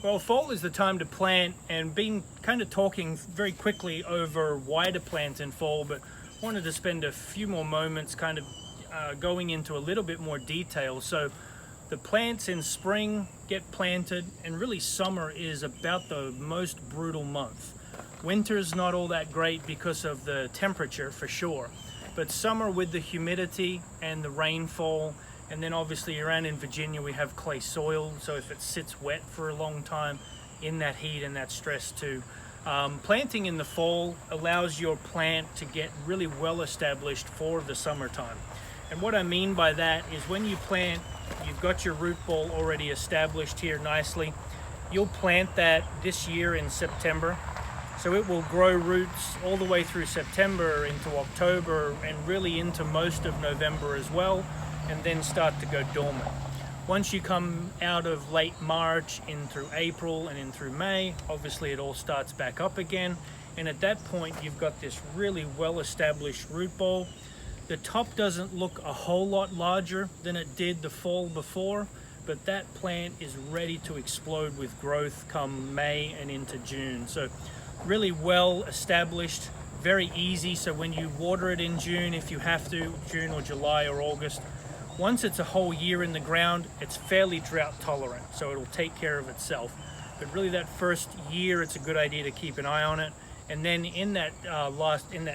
Well, fall is the time to plant, and been kind of talking very quickly over why to plant in fall, but wanted to spend a few more moments kind of going into a little bit more detail. So the plants in spring get planted, and really summer is about the most brutal month. Winter's not all that great because of the temperature for sure, but summer with the humidity and the rainfall, and then obviously around in Virginia we have clay soil, so if it sits wet for a long time in that heat and that stress too. Planting in the fall allows your plant to get really well established for the summertime. And what I mean by that is when you plant, you've got your root ball already established here nicely. You'll plant that this year in September. So it will grow roots all the way through September into October and really into most of November as well, and then start to go dormant. Once you come out of late March in through April and in through May, obviously it all starts back up again. And at that point, you've got this really well-established root ball. The top doesn't look a whole lot larger than it did the fall before, but that plant is ready to explode with growth come May and into June. So really well established, very easy. So when you water it in June, if you have to, June or July or August, once it's a whole year in the ground, it's fairly drought tolerant, so it'll take care of itself. But really that first year, it's a good idea to keep an eye on it. And then in that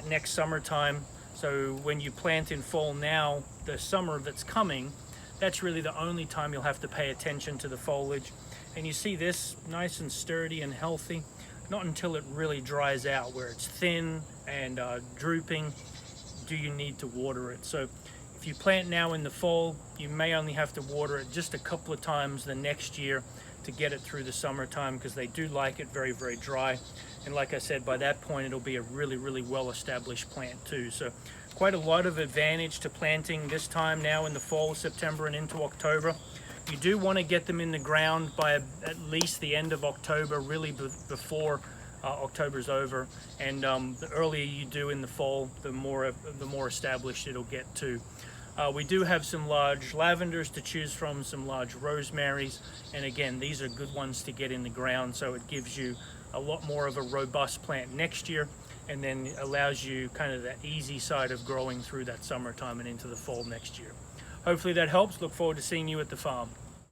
next summertime, so when you plant in fall now, the summer that's coming, that's really the only time you'll have to pay attention to the foliage. And you see this nice and sturdy and healthy, not until it really dries out where it's thin and drooping do you need to water it. So if you plant now in the fall, you may only have to water it just a couple of times the next year to get it through the summertime, because they do like it very, very dry. And like I said, by that point, it'll be a really, really well-established plant too. So quite a lot of advantage to planting this time now in the fall, September and into October. You do want to get them in the ground by at least the end of October, really before October's over. And the earlier you do in the fall, the more established it'll get too. We do have some large lavenders to choose from, some large rosemarys, and again, these are good ones to get in the ground, so it gives you a lot more of a robust plant next year, and then allows you kind of that easy side of growing through that summertime and into the fall next year. Hopefully that helps. Look forward to seeing you at the farm.